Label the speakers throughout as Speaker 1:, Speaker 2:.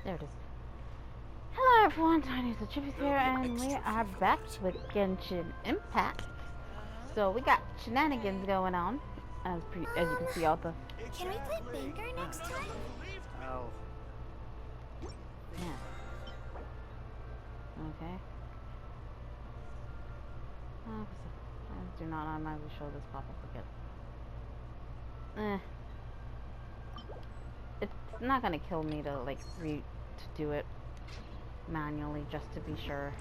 Speaker 1: There it is. Hello everyone, Tiniestofchibis here, and we are back with Genshin Impact. So we got shenanigans going on, as you can see all the...
Speaker 2: Can we play Banker next time?
Speaker 3: Oh.
Speaker 1: Yeah. Okay. Do not automatically show this pop-up again. It's not gonna kill me to do it manually just to be sure.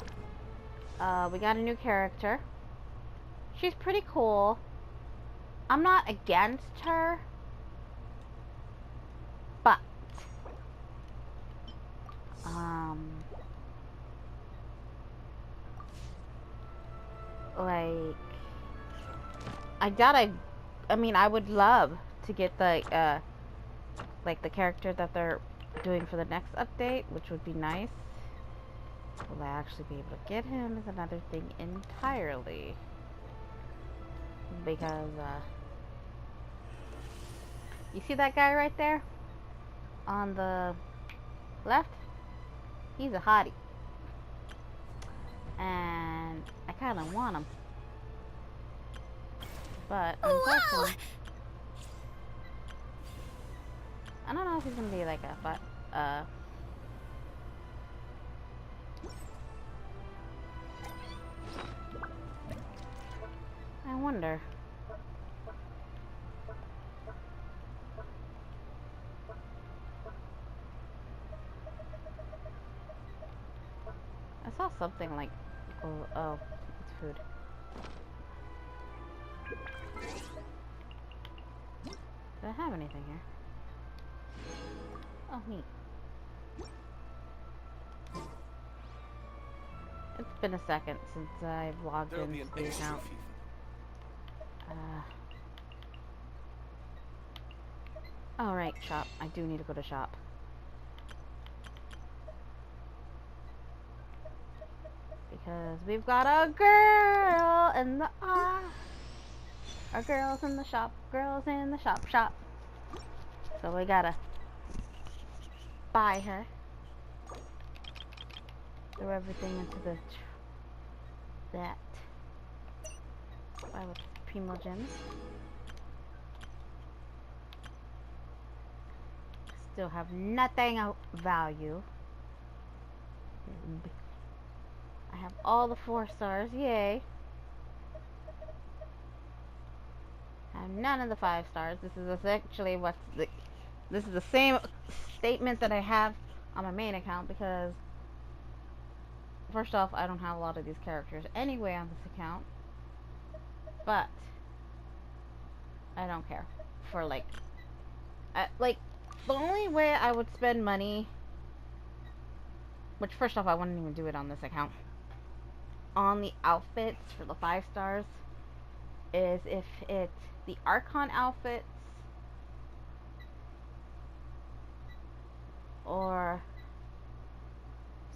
Speaker 1: We got a new character. She's pretty cool. I'm not against her, but like I would love to get the character that they're doing for the next update, which would be nice. Will I actually be able to get him is another thing entirely. Because, you see that guy right there? On the left? He's a hottie. And I kinda want him. But, unfortunately... I don't know if he's gonna be like a, but, I wonder. I saw something like, oh, it's food. Do I have anything here? Oh, neat. It's been a second since I've logged into the account. Alright, shop. I do need to go to shop. Because we've got a girl in the our girls in the shop. Girls in the shop. So we gotta buy her. Throw everything into that. Buy with primo gems. Still have nothing of value. I have all the 4 stars, yay. I have none of the 5 stars. This is essentially this is the same statement that I have on my main account, because first off, I don't have a lot of these characters anyway on this account. But I don't care for the only way I would spend money, which first off I wouldn't even do it on this account, on the outfits for the 5 stars, is if it's the archon outfits or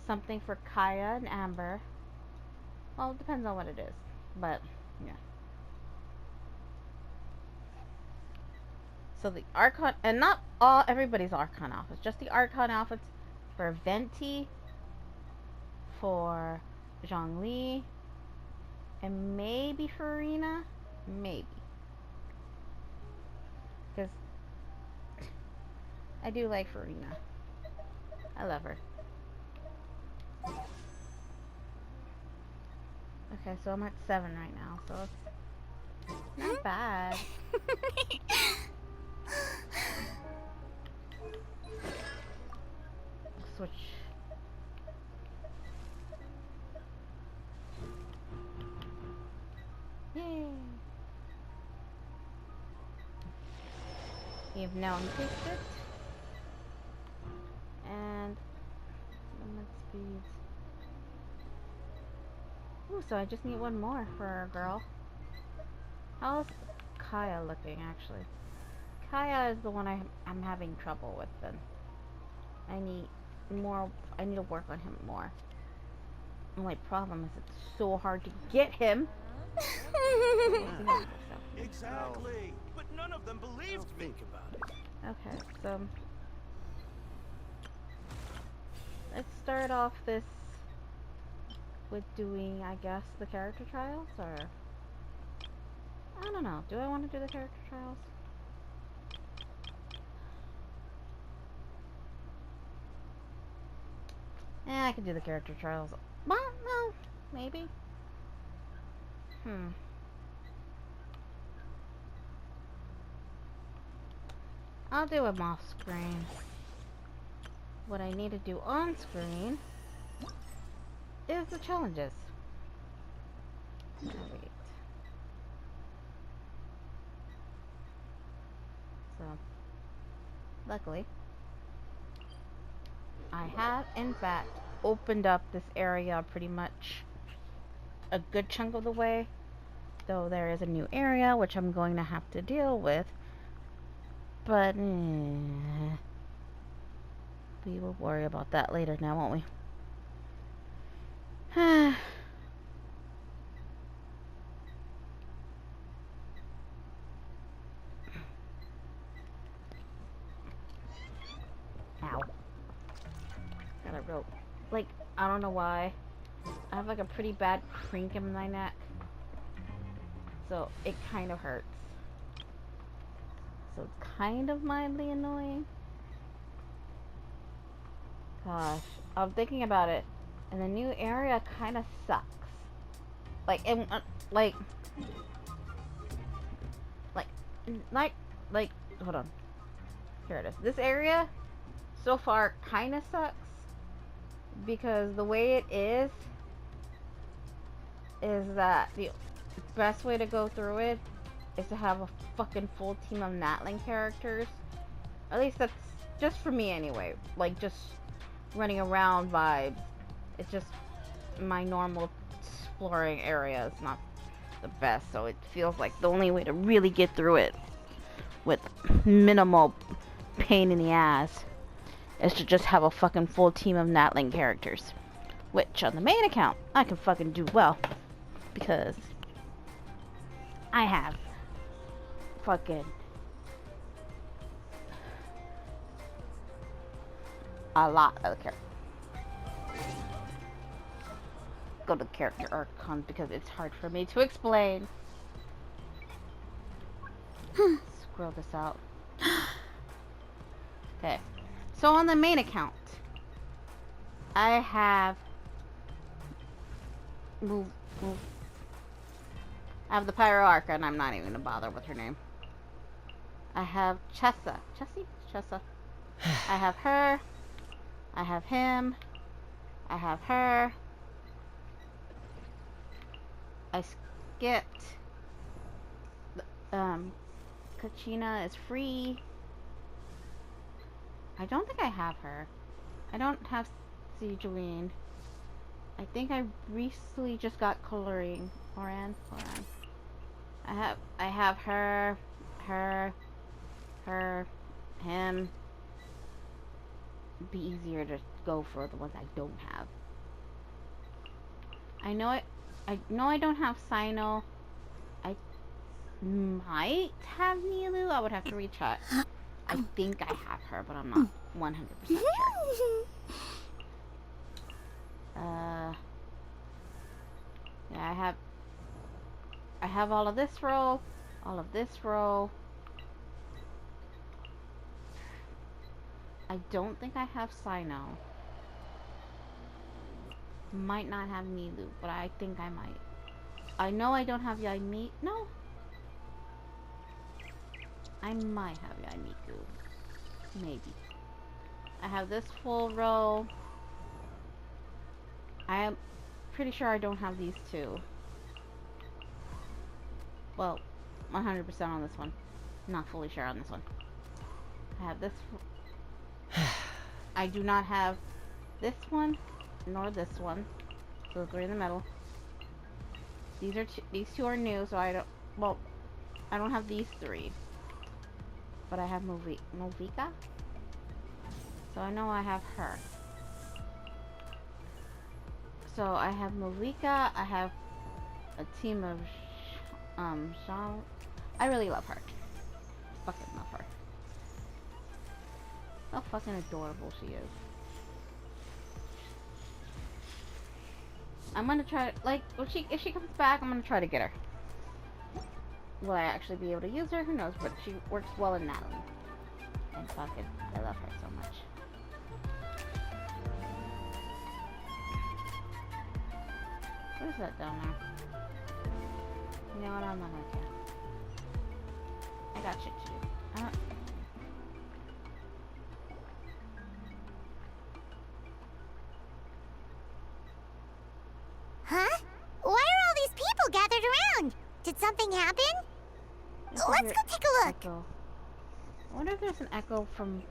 Speaker 1: something for Kaya and Amber. Well, it depends on what it is, but yeah. So the archon, and not everybody's archon outfits, just the archon outfits for Venti, for Zhongli, and maybe for Irina, maybe, because I do like Farina. I love her. Okay, so I'm at 7 right now, so it's not bad. Switch. Yay! You've now increased it. And limit speeds. Ooh, so I just need one more for a girl. How's Kaya looking, actually? Kaya is the one I'm having trouble with, then. I need to work on him more. The only problem is it's so hard to get him.
Speaker 3: Exactly. But none of them believed me. Think about it.
Speaker 1: Okay, so let's start off this with doing, I guess, the character trials, or I don't know. Do I want to do the character trials? I could do the character trials. Well, no, maybe. I'll do them off screen. What I need to do on screen is the challenges. Oh, wait. So, luckily, I have, in fact, opened up this area pretty much a good chunk of the way. Though there is a new area, which I'm going to have to deal with. But, we will worry about that later now, won't we? Ow. Got a rope. Like, I don't know why. I have like a pretty bad crink in my neck. So it kind of hurts. So it's kind of mildly annoying. Gosh, I'm thinking about it, and the new area kind of sucks. Like, it, like, hold on. Here it is. This area, so far, kind of sucks, because the way it is that the best way to go through it is to have a fucking full team of Natlan characters. At least that's just for me anyway. Like, just running around vibes. It's just my normal exploring area is not the best, so it feels like the only way to really get through it with minimal pain in the ass is to just have a fucking full team of Natlan characters. Which, on the main account, I can fucking do well. Because I have fucking a lot of characters. Go to character archons because it's hard for me to explain. Scroll this out. Okay. So on the main account, I have I have the Pyro Archon. I'm not even gonna bother with her name. I have Chessa. Chessa. I have her. I have him. I have her. I skipped. Kachina is free. I don't think I have her. I don't have Sijuine. I think I recently just got coloring. Horan. I have her, him. It'd be easier to go for the ones I don't have. I know I don't have Sino. I might have Nilu. I would have to recheck. I think I have her, but I'm not 100% sure. Yeah, I have all of this row, all of this row. I don't think I have Sino. Might not have Nilu, but I think I might. I know I don't have Yaimi. No. I might have Yaimiku. Maybe. I have this full row. I am pretty sure I don't have these two. Well, 100% on this one. Not fully sure on this one. I have this. I do not have this one, nor this one. So the three in the middle. These two are new, so I don't. Well, I don't have these three. But I have Movika. So I know I have her. So I have Movika. I have a team of Jean. I really love her. Fucking love her. How fucking adorable she is. I'm gonna try, like, if she comes back, I'm gonna try to get her. Will I actually be able to use her? Who knows, but she works well in Natlan. And fucking, I love her so much. What is that down there? You know what, I'm not gonna care. I got shit to do. I don't...
Speaker 2: Huh? Why are all these people gathered around? Did something happen? Let's go take a look.
Speaker 1: Echo. I wonder if there's an echo from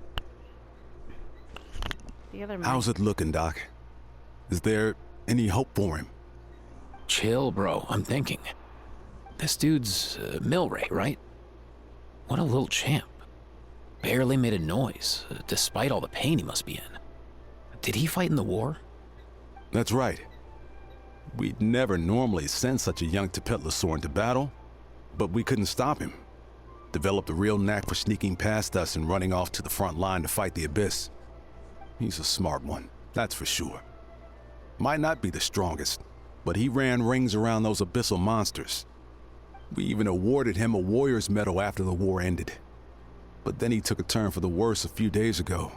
Speaker 1: the other mic.
Speaker 4: How's it looking, Doc? Is there any hope for him?
Speaker 5: Chill, bro. I'm thinking. This dude's Milray, right? What a little champ. Barely made a noise, despite all the pain he must be in. Did he fight in the war?
Speaker 4: That's right. We'd never normally send such a young Tepetlosaur into battle, but we couldn't stop him. Developed a real knack for sneaking past us and running off to the front line to fight the Abyss. He's a smart one, that's for sure. Might not be the strongest, but he ran rings around those abyssal monsters. We even awarded him a Warrior's Medal after the war ended. But then he took a turn for the worse a few days ago.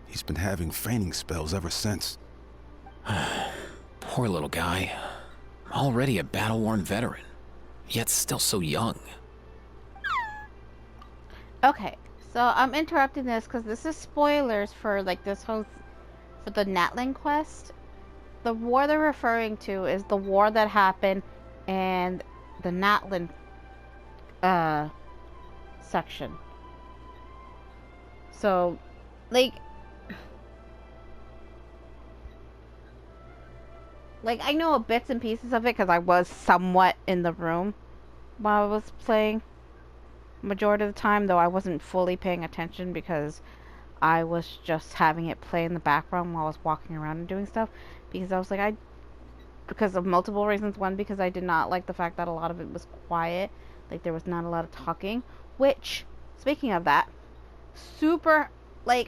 Speaker 4: He's been having fainting spells ever since.
Speaker 5: Poor little guy. Already a battle-worn veteran, yet still so young.
Speaker 1: Okay, so I'm interrupting this because this is spoilers for like this whole for the Natlan quest. The war they're referring to is the war that happened in the Natlan section. So, like I know bits and pieces of it because I was somewhat in the room while I was playing. Majority of the time, though, I wasn't fully paying attention because I was just having it play in the background while I was walking around and doing stuff. Because I was like, because of multiple reasons. One, because I did not like the fact that a lot of it was quiet. Like, there was not a lot of talking. Which, speaking of that,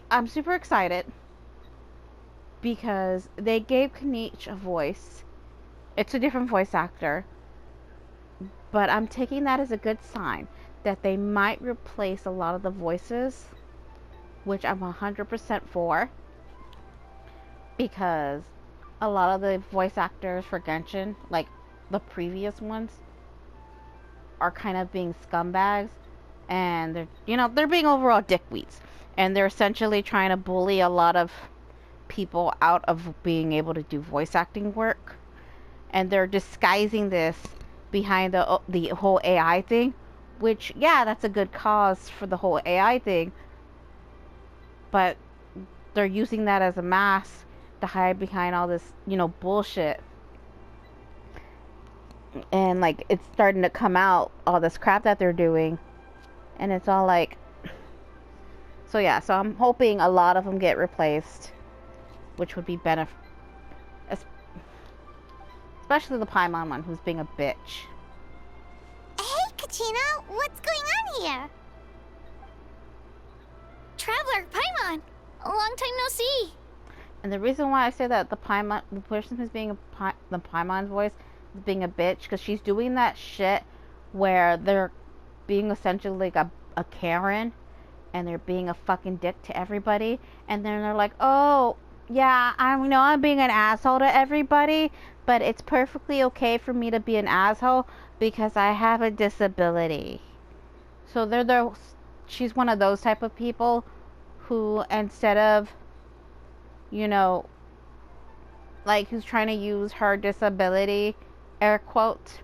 Speaker 1: I'm super excited. Because they gave Kniech a voice. It's a different voice actor. But I'm taking that as a good sign that they might replace a lot of the voices, which I'm 100% for, because a lot of the voice actors for Genshin, like the previous ones, are kind of being scumbags, and they're being overall dickweeds, and they're essentially trying to bully a lot of people out of being able to do voice acting work, and they're disguising this behind the whole AI thing. Which, yeah, that's a good cause for the whole AI thing. But they're using that as a mask to hide behind all this, bullshit. And, like, it's starting to come out, all this crap that they're doing. And it's all like... So, yeah, so I'm hoping a lot of them get replaced. Which would be benefit... Especially the Paimon one, who's being a bitch.
Speaker 2: Hey, Kachina, what's going on here? Traveler, Paimon, a long time no see.
Speaker 1: And the reason why I say that the person who's being the Paimon's voice is being a bitch, because she's doing that shit where they're being essentially like a Karen, and they're being a fucking dick to everybody, and then they're like, oh, yeah, I know I'm being an asshole to everybody, but it's perfectly okay for me to be an asshole because I have a disability. So she's one of those type of people who, instead of, who's trying to use her disability, air quote.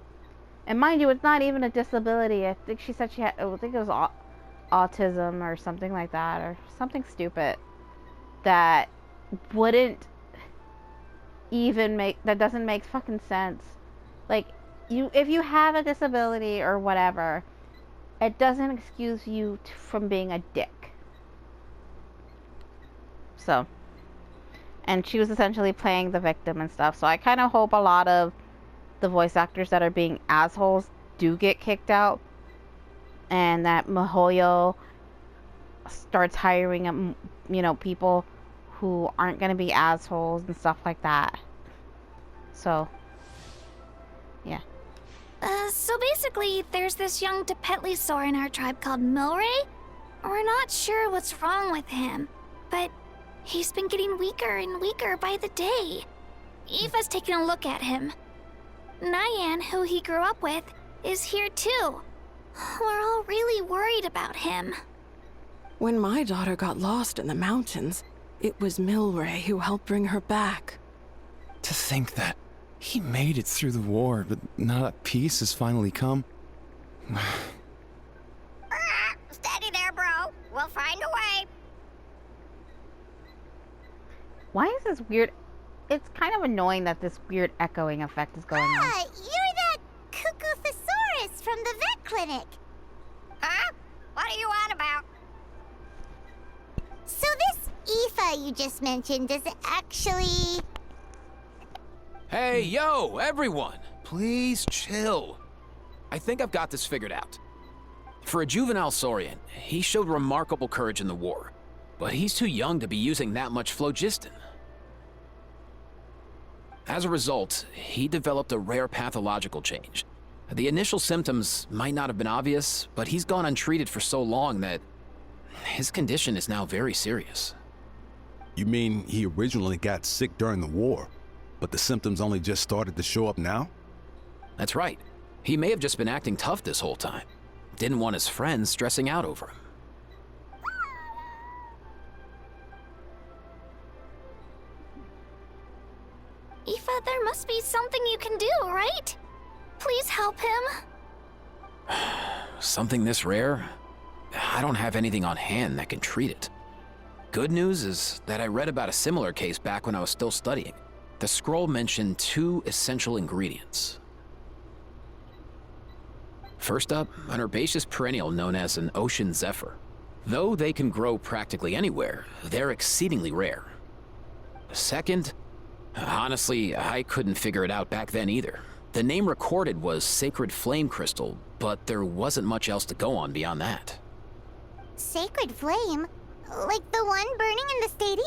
Speaker 1: And mind you, it's not even a disability. I think she said I think it was autism or something like that, or something stupid that wouldn't even that doesn't make fucking sense. Like, if you have a disability or whatever, it doesn't excuse you from being a dick. So, and she was essentially playing the victim and stuff. So I kind of hope a lot of the voice actors that are being assholes do get kicked out, and that MiHoYo starts hiring, people who aren't going to be assholes and stuff like that. So, yeah.
Speaker 2: So basically, there's this young Tepetlisaur in our tribe called Milray. We're not sure what's wrong with him, but he's been getting weaker and weaker by the day. Eva's taking a look at him. Nyan, who he grew up with, is here too. We're all really worried about him.
Speaker 6: When my daughter got lost in the mountains, it was Milray who helped bring her back.
Speaker 7: To think that he made it through the war, but now that peace has finally come.
Speaker 2: Steady there, bro. We'll find a way.
Speaker 1: Why is this weird? It's kind of annoying that this weird echoing effect is going on.
Speaker 2: You're that Cuckoo-thesaurus from the vet clinic. Huh? What are you on about? So this Aoife you just mentioned, does it actually...
Speaker 5: Hey, yo, everyone! Please chill. I think I've got this figured out. For a juvenile Saurian, he showed remarkable courage in the war, but he's too young to be using that much phlogiston. As a result, he developed a rare pathological change. The initial symptoms might not have been obvious, but he's gone untreated for so long that his condition is now very serious.
Speaker 4: You mean he originally got sick during the war, but the symptoms only just started to show up now?
Speaker 5: That's right. He may have just been acting tough this whole time. Didn't want his friends stressing out over him.
Speaker 2: Aoife, there must be something you can do, right? Please help him.
Speaker 5: Something this rare? I don't have anything on hand that can treat it. Good news is that I read about a similar case back when I was still studying. The scroll mentioned 2 essential ingredients. First up, an herbaceous perennial known as an ocean zephyr. Though they can grow practically anywhere, they're exceedingly rare. Second, honestly, I couldn't figure it out back then either. The name recorded was Sacred Flame Crystal, but there wasn't much else to go on beyond that.
Speaker 2: Sacred flame? Like the one burning in the stadium?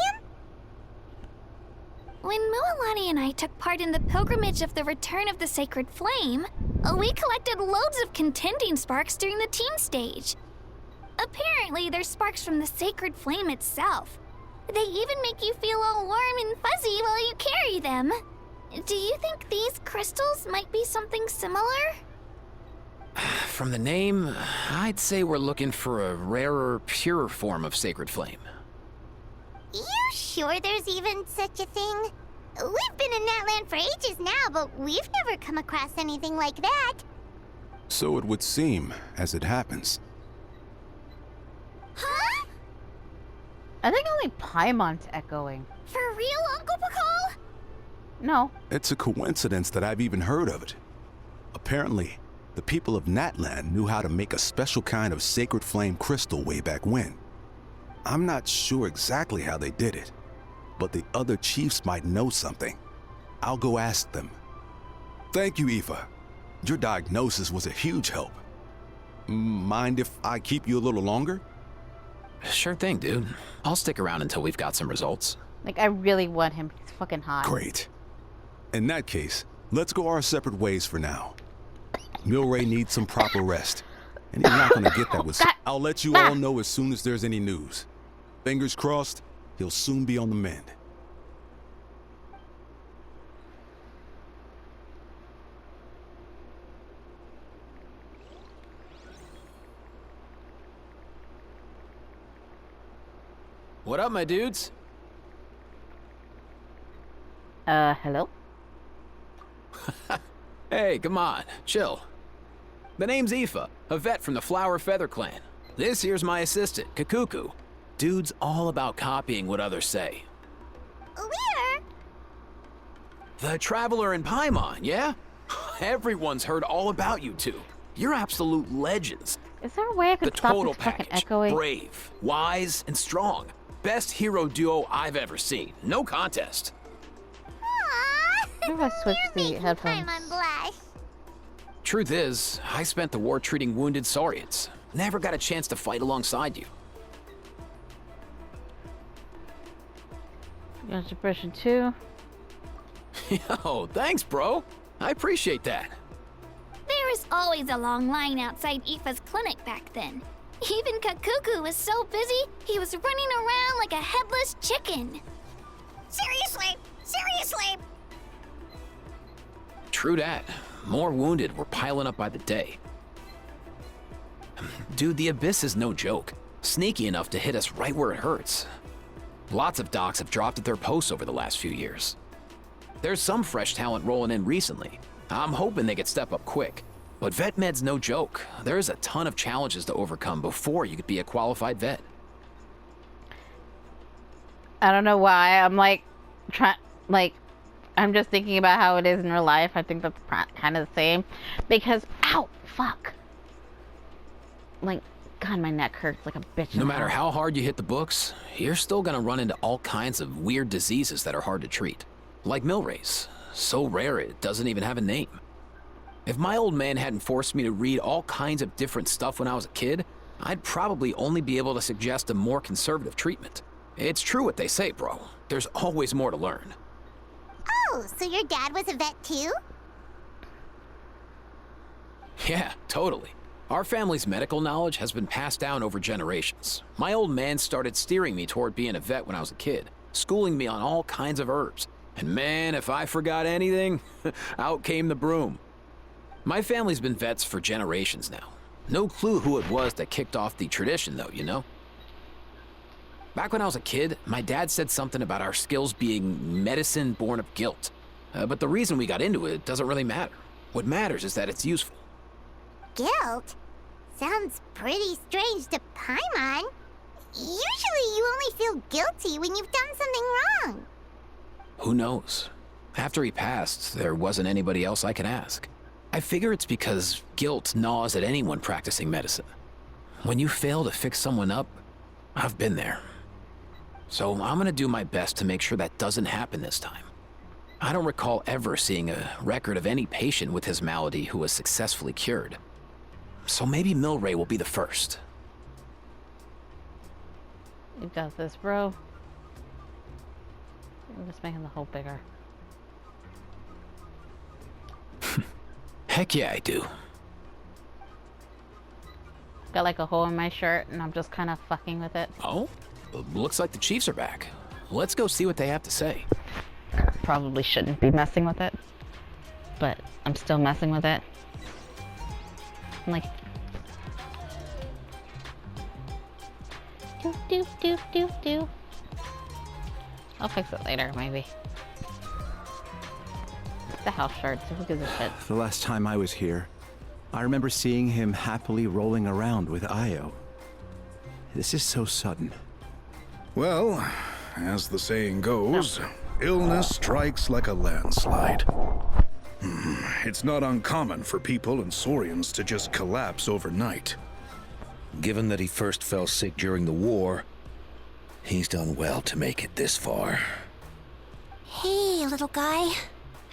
Speaker 2: When Mualani and I took part in the pilgrimage of the Return of the Sacred Flame, we collected loads of contending sparks during the team stage. Apparently, they're sparks from the Sacred Flame itself. They even make you feel all warm and fuzzy while you carry them. Do you think these crystals might be something similar?
Speaker 5: From the name, I'd say we're looking for a rarer, purer form of Sacred Flame.
Speaker 2: You sure there's even such a thing? We've been in Natlan for ages now, but we've never come across anything like that.
Speaker 4: So it would seem, as it happens.
Speaker 2: Huh?
Speaker 1: I think only Paimon's echoing.
Speaker 2: For real, Uncle Pakal?
Speaker 1: No.
Speaker 4: It's a coincidence that I've even heard of it. Apparently, the people of Natlan knew how to make a special kind of sacred flame crystal way back when. I'm not sure exactly how they did it, but the other chiefs might know something. I'll go ask them. Thank you, Aoife. Your diagnosis was a huge help. Mind if I keep you a little longer?
Speaker 5: Sure thing, dude. I'll stick around until we've got some results.
Speaker 1: Like, I really want him. He's fucking hot.
Speaker 4: Great. In that case, let's go our separate ways for now. Milray needs some proper rest, and he's not gonna get that with... I'll let you all know as soon as there's any news. Fingers crossed, he'll soon be on the mend.
Speaker 5: What up, my dudes?
Speaker 1: Hello?
Speaker 5: Hey, come on, chill. The name's Aoife, a vet from the Flower Feather Clan. This here's my assistant, Kakuku. Dude's all about copying what others say.
Speaker 2: Where?
Speaker 5: The Traveler in Paimon, yeah? Everyone's heard all about you two. You're absolute legends.
Speaker 1: Is there a way I
Speaker 5: The
Speaker 1: could stop
Speaker 5: total
Speaker 1: this fucking
Speaker 5: package.
Speaker 1: echoing?
Speaker 5: Brave, wise, and strong. Best hero duo I've ever seen. No contest.
Speaker 2: Aww.
Speaker 1: How do I switch
Speaker 2: You're
Speaker 1: the
Speaker 2: making
Speaker 1: headphones?
Speaker 2: Paimon blush.
Speaker 5: Truth is, I spent the war treating wounded Saurians. Never got a chance to fight alongside you.
Speaker 1: Depression 2.
Speaker 5: Yo, thanks, bro. I appreciate that.
Speaker 2: There was always a long line outside Aoife's clinic back then. Even Kakuku was so busy, he was running around like a headless chicken. Seriously! Seriously!
Speaker 5: True that. More wounded were piling up by the day. Dude, the Abyss is no joke. Sneaky enough to hit us right where it hurts. Lots of docs have dropped at their posts over the last few years. There's some fresh talent rolling in recently. I'm hoping they could step up quick. But vet med's no joke. There's a ton of challenges to overcome before you could be a qualified vet.
Speaker 1: I don't know why. I'm just thinking about how it is in real life. I think that's kind of the same. Because, ow, fuck. Like, God, my neck hurts like a bitch.
Speaker 5: No matter how hard you hit the books, you're still gonna run into all kinds of weird diseases that are hard to treat. Like Milray's. So rare it doesn't even have a name. If my old man hadn't forced me to read all kinds of different stuff when I was a kid, I'd probably only be able to suggest a more conservative treatment. It's true what they say, bro. There's always more to learn.
Speaker 8: Oh, so your dad was a vet too?
Speaker 5: Yeah, totally. Our family's medical knowledge has been passed down over generations. My old man started steering me toward being a vet when I was a kid, schooling me on all kinds of herbs. And man, if I forgot anything, out came the broom. My family's been vets for generations now. No clue who it was that kicked off the tradition though, you know? Back when I was a kid, my dad said something about our skills being medicine born of guilt. But the reason we got into it doesn't really matter. What matters is that it's useful.
Speaker 8: Guilt? Sounds pretty strange to Paimon. Usually you only feel guilty when you've done something wrong.
Speaker 5: Who knows? After he passed, there wasn't anybody else I could ask. I figure it's because guilt gnaws at anyone practicing medicine. When you fail to fix someone up, I've been there. So I'm gonna do my best to make sure that doesn't happen this time. I don't recall ever seeing a record of any patient with his malady who was successfully cured. So maybe Milray will be the first.
Speaker 1: You got this, bro. I'm just making the hole bigger.
Speaker 5: Heck yeah, I do.
Speaker 1: Got like a hole in my shirt and I'm just kind of fucking with it.
Speaker 5: Oh? Looks like the Chiefs are back. Let's go see what they have to say.
Speaker 1: Probably shouldn't be messing with it, but I'm still messing with it. I'm like, do. I'll fix it later, maybe. It's a house shirt, so who gives a shit?
Speaker 9: The last time I was here, I remember seeing him happily rolling around with Io. This is so sudden.
Speaker 10: Well, as the saying goes, illness strikes like a landslide. It's not uncommon for people and Saurians to just collapse overnight.
Speaker 11: Given that he first fell sick during the war, he's done well to make it this far.
Speaker 8: Hey, little guy.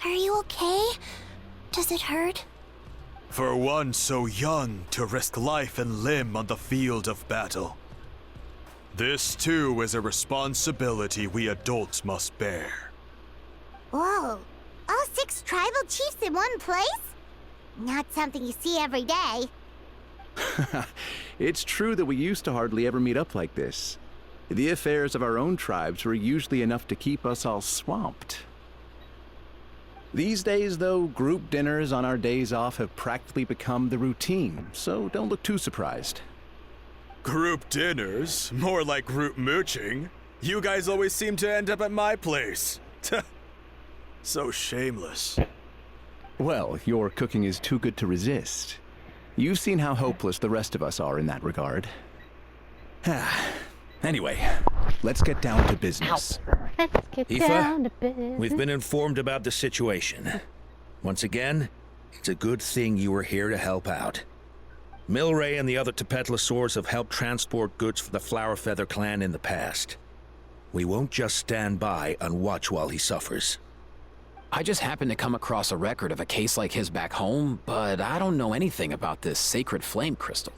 Speaker 8: Are you okay? Does it hurt?
Speaker 3: For one so young to risk life and limb on the field of battle. This too is a responsibility we adults must bear.
Speaker 8: Whoa. All 6 tribal chiefs in one place? Not something you see every day.
Speaker 9: It's true that we used to hardly ever meet up like this. The affairs of our own tribes were usually enough to keep us all swamped. These days, though, group dinners on our days off have practically become the routine, so don't look too surprised.
Speaker 3: Group dinners? More like group mooching. You guys always seem to end up at my place. So shameless.
Speaker 9: Well, your cooking is too good to resist. You've seen how hopeless the rest of us are in that regard. Anyway, let's get down to business.
Speaker 1: Let's get
Speaker 11: Aoife,
Speaker 1: down to business.
Speaker 11: We've been informed about the situation. Once again, it's a good thing you were here to help out. Milray and the other Tepetlosaurs have helped transport goods for the Flower Feather clan in the past. We won't just stand by and watch while he suffers.
Speaker 5: I just happened to come across a record of a case like his back home, but I don't know anything about this sacred flame crystal.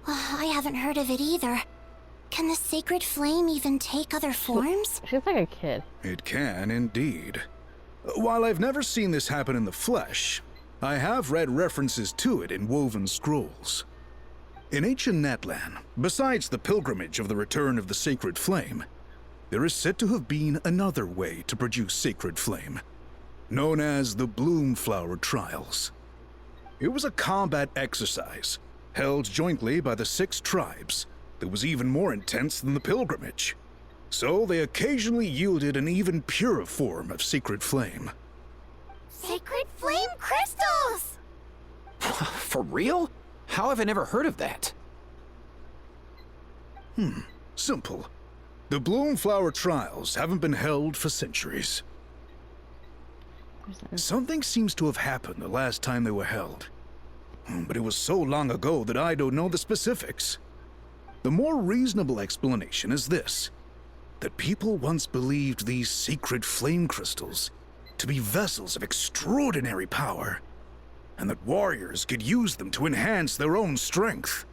Speaker 8: I haven't heard of it either. Can the sacred flame even take other forms?
Speaker 1: She's like a kid.
Speaker 10: It can indeed. While I've never seen this happen in the flesh, I have read references to it in woven scrolls. In ancient Natlan, besides the pilgrimage of the return of the sacred flame, there is said to have been another way to produce sacred flame, known as the Bloomflower Trials. It was a combat exercise, held jointly by the 6 tribes, that was even more intense than the pilgrimage. So they occasionally yielded an even purer form of sacred flame.
Speaker 2: Sacred flame crystals!
Speaker 5: For real? How have I never heard of that?
Speaker 10: Simple. The Bloomflower Trials haven't been held for centuries. Something seems to have happened the last time they were held. But it was so long ago that I don't know the specifics. The more reasonable explanation is this: that people once believed these sacred flame crystals to be vessels of extraordinary power, and that warriors could use them to enhance their own strength.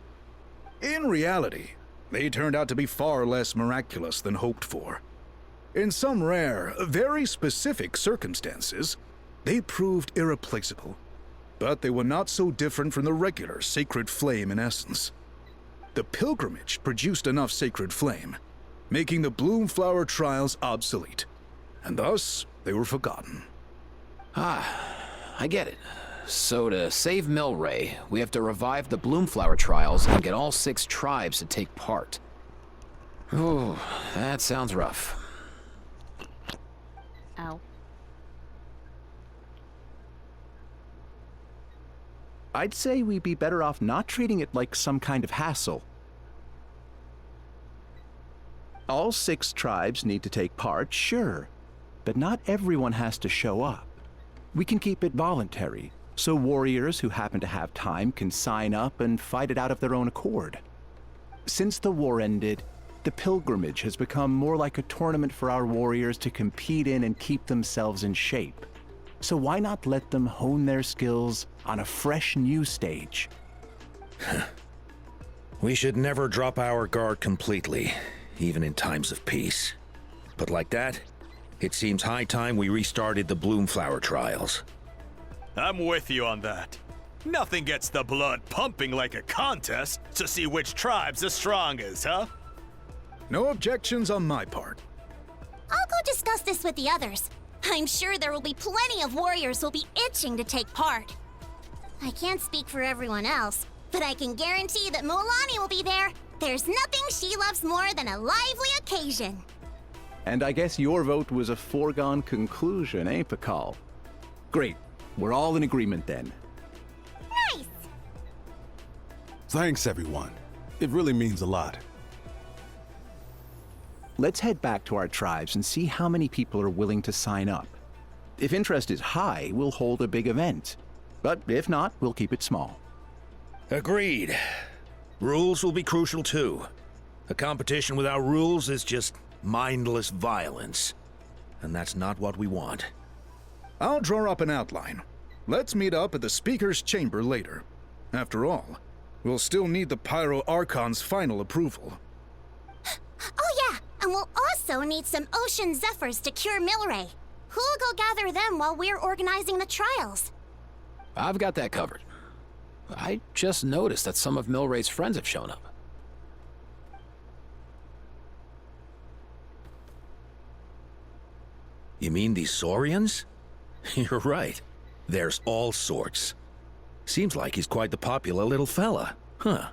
Speaker 10: In reality, they turned out to be far less miraculous than hoped for. In some rare, very specific circumstances, they proved irreplaceable, but they were not so different from the regular sacred flame in essence. The pilgrimage produced enough sacred flame, making the Bloomflower Trials obsolete, and thus they were forgotten.
Speaker 5: I get it. So to save Milray, we have to revive the Bloomflower Trials and get all 6 tribes to take part. Ooh, that sounds rough.
Speaker 1: Ow.
Speaker 9: I'd say we'd be better off not treating it like some kind of hassle. All 6 tribes need to take part, sure, but not everyone has to show up. We can keep it voluntary, so warriors who happen to have time can sign up and fight it out of their own accord. Since the war ended, the pilgrimage has become more like a tournament for our warriors to compete in and keep themselves in shape. So why not let them hone their skills on a fresh new stage?
Speaker 11: We should never drop our guard completely, even in times of peace. But like that, it seems high time we restarted the Bloomflower Trials.
Speaker 3: I'm with you on that. Nothing gets the blood pumping like a contest to see which tribe's the strongest, huh?
Speaker 10: No objections on my part.
Speaker 8: I'll go discuss this with the others. I'm sure there will be plenty of warriors who'll be itching to take part. I can't speak for everyone else, but I can guarantee that Mualani will be there. There's nothing she loves more than a lively occasion.
Speaker 9: And I guess your vote was a foregone conclusion, eh, Pakal? Great. We're all in agreement then.
Speaker 8: Nice!
Speaker 4: Thanks, everyone. It really means a lot.
Speaker 9: Let's head back to our tribes and see how many people are willing to sign up. If interest is high, we'll hold a big event. But if not, we'll keep it small.
Speaker 11: Agreed. Rules will be crucial too. A competition without rules is just mindless violence. And that's not what we want.
Speaker 10: I'll draw up an outline. Let's meet up at the Speaker's Chamber later. After all, we'll still need the Pyro Archon's final approval.
Speaker 8: Oh yeah, and we'll also need some Ocean Zephyrs to cure Milray. Who'll go gather them while we're organizing the trials?
Speaker 5: I've got that covered. I just noticed that some of Milray's friends have shown up.
Speaker 11: You mean these Saurians? You're right. There's all sorts. Seems like he's quite the popular little fella. Huh.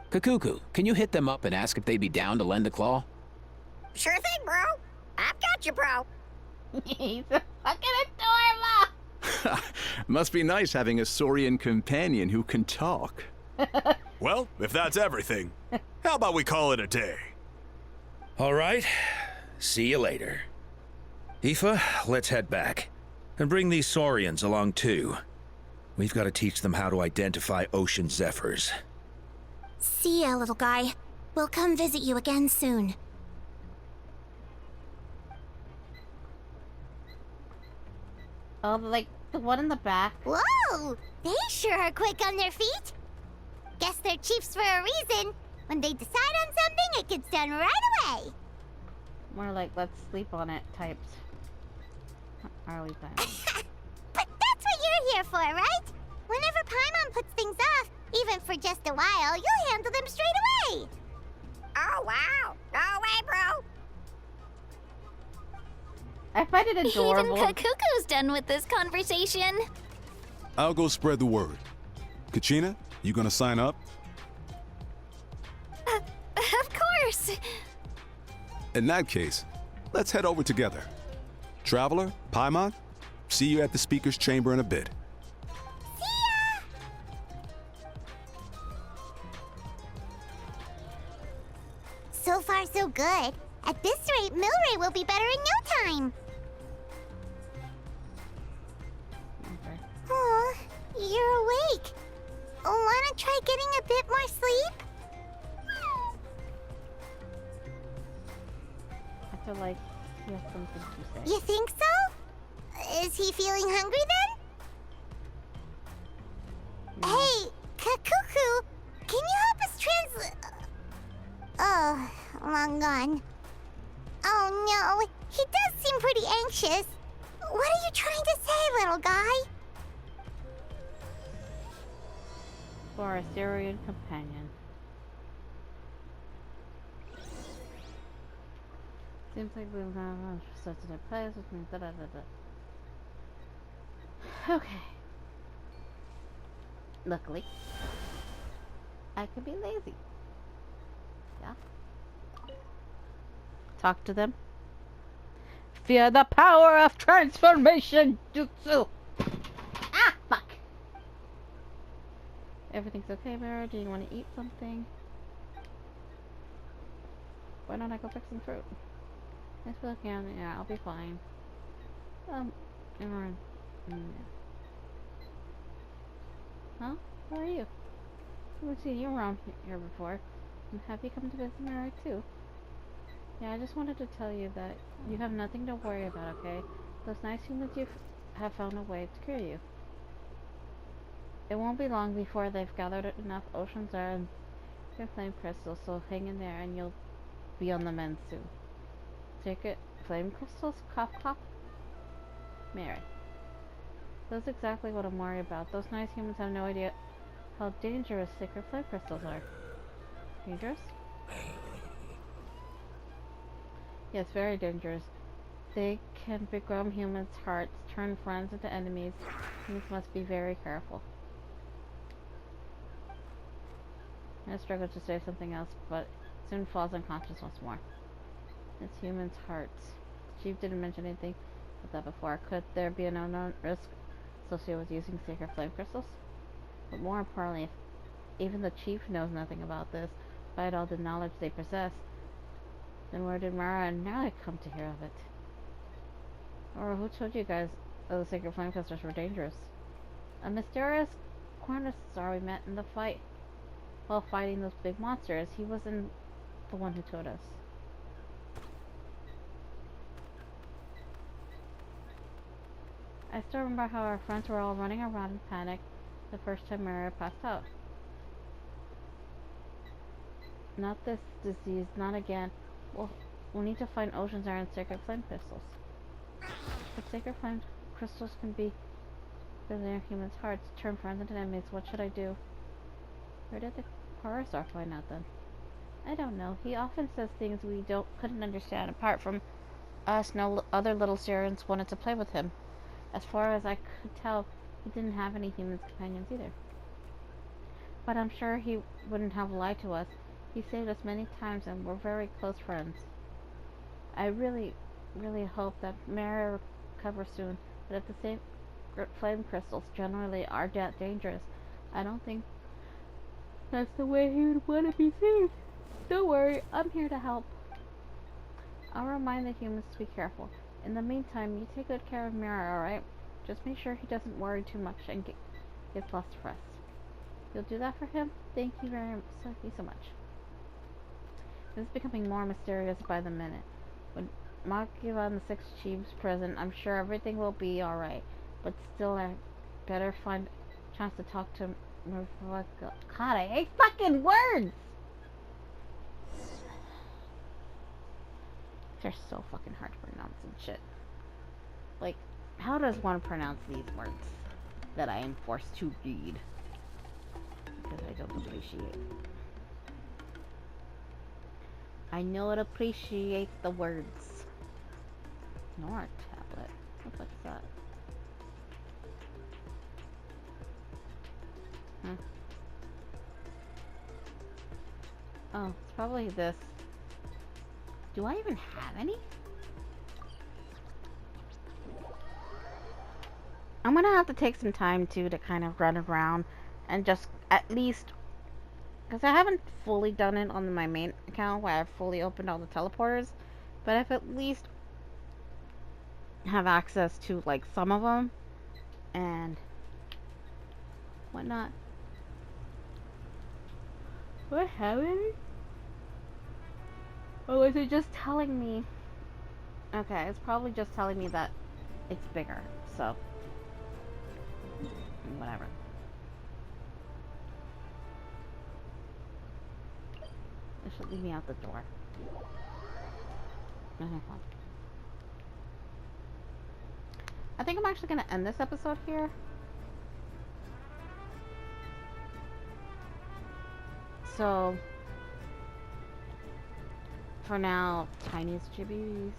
Speaker 5: Kakuku, can you hit them up and ask if they'd be down to lend a claw?
Speaker 8: Sure thing, bro. I've got you, bro.
Speaker 1: He's a fucking adorable!
Speaker 9: Must be nice having a Saurian companion who can talk.
Speaker 3: Well, if that's everything, how about we call it a day?
Speaker 11: All right. See you later. Aoife, let's head back. And bring these Saurians along too. We've got to teach them how to identify Ocean Zephyrs.
Speaker 8: See ya, little guy. We'll come visit you again soon.
Speaker 1: Oh, like the one in the back.
Speaker 8: Whoa! They sure are quick on their feet. Guess they're chiefs for a reason. When they decide on something, it gets done right away.
Speaker 1: More like let's sleep on it types. are we planning?
Speaker 8: But that's what you're here for, right? Whenever Paimon puts things off, even for just a while, you'll handle them straight away. Oh, wow. No way, bro.
Speaker 1: I find it adorable.
Speaker 2: Even Kakuku's done with this conversation.
Speaker 4: I'll go spread the word. Kachina, you gonna sign up?
Speaker 2: Of course.
Speaker 4: In that case, let's head over together. Traveler, Paimon, see you at the speaker's chamber in a bit.
Speaker 8: See ya! So far, so good. At this rate, Milray will be better in no time.
Speaker 1: Okay.
Speaker 8: Oh, you're awake. Wanna try getting a bit more sleep?
Speaker 1: I feel like he has something to say.
Speaker 8: You think so? Is he feeling hungry then? Hey, Kakuku, can you help us translate? Oh, long gone. Oh no, he does seem pretty anxious. What are you trying to say, little guy?
Speaker 1: For a Syrian companion. Seems like we'll have such a place with me. Da, da, da, da. Okay. Luckily, I can be lazy. Yeah. Talk to them. Fear the power of transformation jutsu. Ah, fuck. Everything's okay, Mara? Do you want to eat something? Why don't I go pick some fruit? Thanks for looking at me. Yeah, I'll be fine. Imran. Huh? Who are you? I haven't seen you around here before. I'm happy you come to visit Mara too. Yeah, I just wanted to tell you that you have nothing to worry about, okay? Those nice humans have found a way to cure you. It won't be long before they've gathered enough ocean zar and flame crystals, so hang in there and you'll be on the mend soon. Take it. Flame crystals? Cough cough? Mary. That's exactly what I'm worried about. Those nice humans have no idea how dangerous sacred flame crystals are. Dangerous? Yes, very dangerous. They can begram humans' hearts, turn friends into enemies. Humans must be very careful. I struggled to say something else, but soon falls unconscious once more. It's humans' hearts. The chief didn't mention anything about that before. Could there be an unknown risk associated with using sacred flame crystals? But more importantly, if even the chief knows nothing about this, despite all the knowledge they possess, then where did Mara and Nala come to hear of it? Or who told you guys that the sacred flame crystals were dangerous? A mysterious cornerstone we met in the fight while fighting those big monsters. He wasn't the one who told us. I still remember how our friends were all running around in panic the first time Mara passed out. Not this disease, not again. We'll need to find ocean zar and sacred flame crystals. But sacred flame crystals can be in their humans' hearts, turn friends into enemies. What should I do? Where did the Coruscant find out then? I don't know. He often says things we couldn't understand. Apart from us, no other little Syrians wanted to play with him. As far as I could tell, he didn't have any human companions either. But I'm sure he wouldn't have lied to us. He saved us many times and we're very close friends. I really, really hope that Mara recovers soon. But if the same flame crystals generally are dangerous, I don't think that's the way he would want to be saved. Don't worry, I'm here to help. I'll remind the humans to be careful. In the meantime, you take good care of Mara, alright? Just make sure he doesn't worry too much and gets lost to rest. You'll do that for him? Thank you so much. This is becoming more mysterious by the minute. With Makila and the 6 chiefs present, I'm sure everything will be alright. But still, I better find a chance to talk to God, I hate fucking words! They're so fucking hard to pronounce and shit. Like, How does one pronounce these words that I am forced to read? Because I don't appreciate. I don't appreciate the words. Nor tablet. What the fuck is that? Oh, it's probably this. Do I even have any? I'm gonna have to take some time too to kind of run around and just at least, because I haven't fully done it on my main account where I've fully opened all the teleporters, but I've at least have access to like some of them and whatnot. What happened? Or is it just telling me? Okay, it's probably just telling me that it's bigger, so whatever. It should leave me out the door. Okay, fine. I think I'm actually gonna end this episode here. So for now, Tiniestofchibis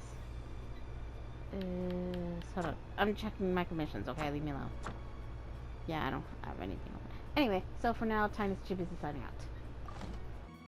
Speaker 1: is... Hold on. I'm checking my commissions, okay? Leave me alone. Yeah, I don't have anything open. Anyway, so for now, Tiniestofchibis is signing out.